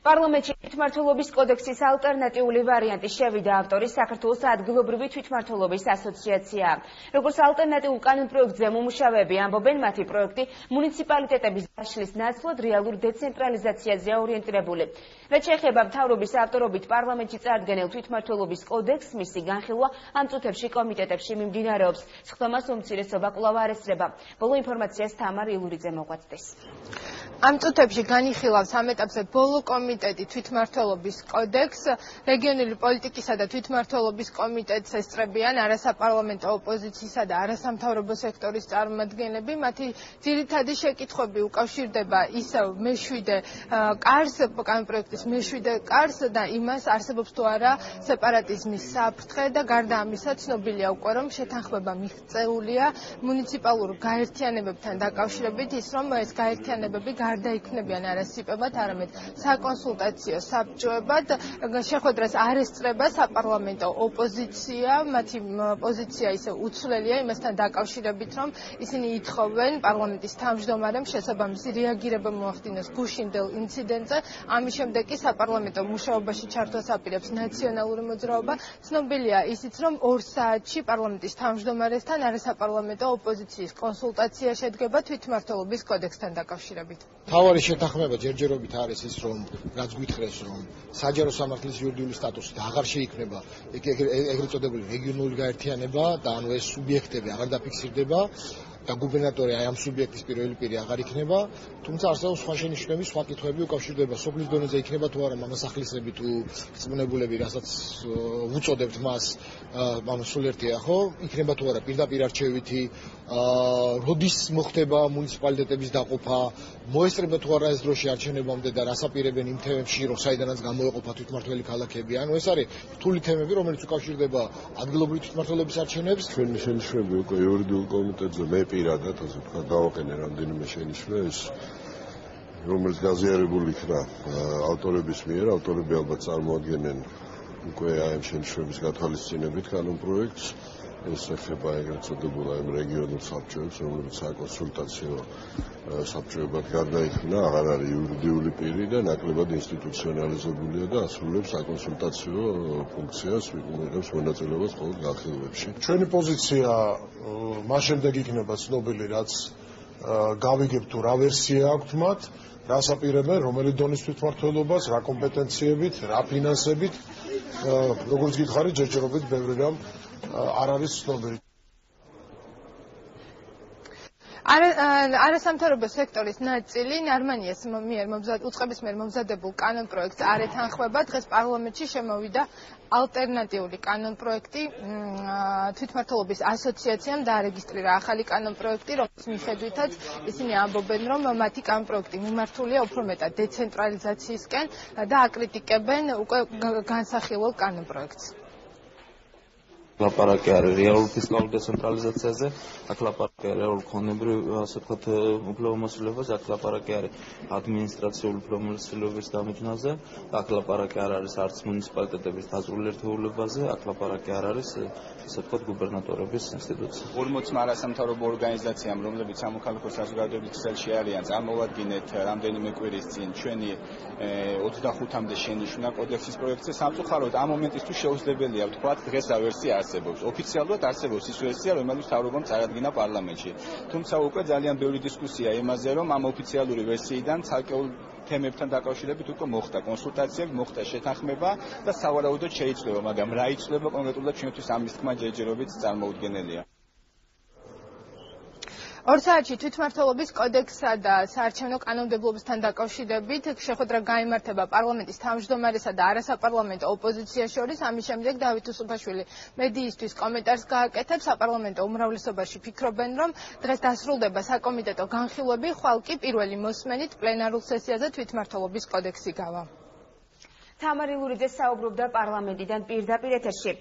პარლამენტში თვითმმართველობის კოდექსის ალტერნატიული ვარიანტი შევიდა ავტორის საქართველოს ადგილობრივი თვითმმართველობის ასოციაცია. Როგორც ალტერნატიულ კანონპროექტზე მომუშავეები ამბობენ, მათი პროექტი მუნიციპალიტეტების დაშლის ნაცვლად რეალურ დეცენტრალიზაციაზეა ორიენტირებული. რაც შეეხება მთავრობის ავტორობით პარლამენტში წარდგენილ თვითმმართველობის კოდექსს, მისი განხილვა ამ წუთებში კომიტეტებში მიმდინარეობს. სხდომას უმცირესობა კვლავ არ ესწრება. ბოლო ინფორმაციას თამარ ილურიძე მოგვაწვდის. ამ წუთებში განიხილავს ამ ეტაპზე ბოლო კომიტეტი თვითმმართველობის კოდექსს. რეგიონული პოლიტიკისა და თვითმმართველობის კომიტეტს ესწრებიან არასაპარლამენტო ოპოზიციისა და არასამთავრობო სექტორის წარმომადგენლები. მათი ძირითადი შეკითხვები უკავშირდება ისევ მეშვიდე კარს, კანონპროექტის მეშვიდე კარს და იმას, არსებობს თუ არა სეპარატიზმის საფრთხე და გარდა ამისა ცნობილია უკვე, რომ შეთანხმება მიღწეულია მუნიციპალურ გაერთიანებებთან დაკავშირებით ის, რომ ეს გაერთიანებები გარდა იქნებიან არა სიპებად, არამედ საკონსულტაციო საბჭოებად. შეხვედრას არ ესწრება საპარლამენტო ოპოზიცია, მათი პოზიცია ისე უცვლელია იმასთან დაკავშირებით, რომ ისინი ითხოვენ პარლამენტის თავმჯდომარემ შესაბამისი რეაგირება მოახდინოს გუშინდელ ინციდენტზე. ამის შემდეგ კი საპარლამენტო მუშაობაში ჩართვას აპირებს ნაციონალური მოძრაობა. ცნობილია ისიც, რომ 2 საათში პარლამენტის თავმჯდომარესთან არასაპარლამენტო ოპოზიციის კონსულტაცია შედგება თვითმმართველობის კოდექსთან დაკავშირებით. თავარი შეთანხმება ჯერჯერობით არის ის, რომ რაც გვითხრეს, რომ საჯარო სამართლის იურიდიული სტატუსით აღარ შეიქმნება ეგრეთ წოდებული რეგიონული გაერთიანება და ანუ ეს სუბიექტები აღარ დაფიქსირდება და გუბერნატორი აი ამ სუბიექტის პირველი პირი აღარ იქნება, თუმცა არსებობს სხვა შენიშვნები, სხვა კითხვები უკავშირდება სოფლის დონეზე იქნება თუ არა მამასახლისები თუ რწმუნებულები, რასაც უწოდებთ მას, ანუ სულ ერთია ხო, იქნება თუ არა პირდაპირ არჩევითი, როდის მოხდება მუნიციპალიტეტების დაყოფა, მოესწრება თუ არა ეს დროში არჩევნებამდე და რას აპირებენ იმ თემებში, რომ საიდანაც გამოეყოფა თვითმმართველი ქალაქები. ანუ ეს არის რთული თემები, რომელიც უკავშირდება ადგილობრივი თვითმმართველობის არჩევნებს. ჩვენი შენიშვნები უკვე იურიდიულ კომიტეტზე მე პირადად, ასე ვთქვათ, დავაყენე რამდენიმე შენიშვნა, ეს რომელიც გაზიარებული იქნა ავტორების მიერ, ავტორები ალბათ წარმოადგენენ უკვე ამ შენიშვნების გათვალისწინებით კანონპროექტს. ეს ეხება ეგრეთ წოდებულ ამ რეგიონულ საბჭოებს, რომლებიც საკონსულტაციო საბჭოებად გარდაიქმნა, აღარ არის იურიდიული პირი და ნაკლებად ინსტიტუციონალიზებულია და ასრულებს საკონსულტაციო ფუნქციას, ვიღებს მონაწილეობას ყოველ განხილვებში. ჩვენი პოზიცია მას შემდეგ იქნება ცნობილი, რაც გავიგებთ თუ რა ვერსია აქვთ მათ, რას აპირებენ, რომელი დონის თვითმმართველობას, რა კომპეტენციებით, რა ფინანსებით, როგორც გითხარით, ჯერჯერობით ბევრი რამ არ არის ცნობილი. არასამთავრობო სექტორის ნაწილი ნარმანიას უწყების მიერ მომზადებულ კანონპროექტს არ ეთანხმება. დღეს პარლამენტში შემოვიდა ალტერნატიული კანონპროექტი. თვითმმართველობის ასოციაციამ დაარეგისტრირა ახალი კანონპროექტი, რომლის მიხედვითაც ისინი ამბობენ, რომ მათი კანონპროექტი მიმართულია უფრო მეტად დეცენტრალიზაციისკენ და აკრიტიკებენ უკვე განსახილველ კანონპროექტს. ლაპარაკი არის რეალურ ფისკალურ დეცენტრალიზაციაზე, აქ ლაპარაკი არის რეალურ ქონებრივ, ასე ვთქვათ, უფლებამოსილებას, აქ ლაპარაკი არის ადმინისტრაციული უფლებამოსილების დამიჯნაზე, აქ ლაპარაკი არ არის არც მუნიციპალიტეტების დაზრულ ერთეულებაზე, აქ ლაპარაკი არ არის, ასე ვთქვათ, გუბერნატორების ინსტიტუცია. 40 არასამთავრობო ორგანიზაციამ, რომლებიც სამოქალაქო საზოგადოების ქსელში არიან, წარმოვადგინეთ რამდენიმე კვირის წინ ჩვენი 25-მდე შენიშვნა კოდექსის პროექტზე. სამწუხაროდ ამ მომენტისთვის შეუძლებელია ვთქვათ, დღეს რა ვერსია არსებობს. ოფიციალურად არსებობს ის ვერსია, რომელიც მთავრობამ წარადგინა პარლამენტში. თუმცა უკვე ძალიან ბევრი დისკუსია იმაზე, რომ ამ ოფიციალური ვერსიიდან ცალკეულ თემებთან დაკავშირებით უკვე მოხდა კონსულტაციები, მოხდა შეთანხმება და სავარაუდოდ შეიცვლება, მაგრამ რა იცვლება კონკრეტულად ჩვენთვის ამის თქმა ჯერჯერობით წარმოუდგენელია. 2 საათში თვითმმართველობის კოდექსსა და საარჩევნო კანონმდებლობასთან დაკავშირებით შეხვედრა გაიმართება პარლამენტის თავმჯდომარესა და არასაპარლამენტო ოპოზიციას შორის. ამის შემდეგ დავით უსუფაშვილი მედიისთვის კომენტარს გააკეთებს. საპარლამენტო უმრავლესობაში ფიქრობენ, რომ დღეს დასრულდება საკომიტეტო განხილვები, ხვალ კი პირველი მოსმენით პლენარულ სესიაზე თვითმმართველობის კოდექსი გავა. თამარ ილურიძე საუბრობდა პარლამენტიდან პირდაპირ ეთერში.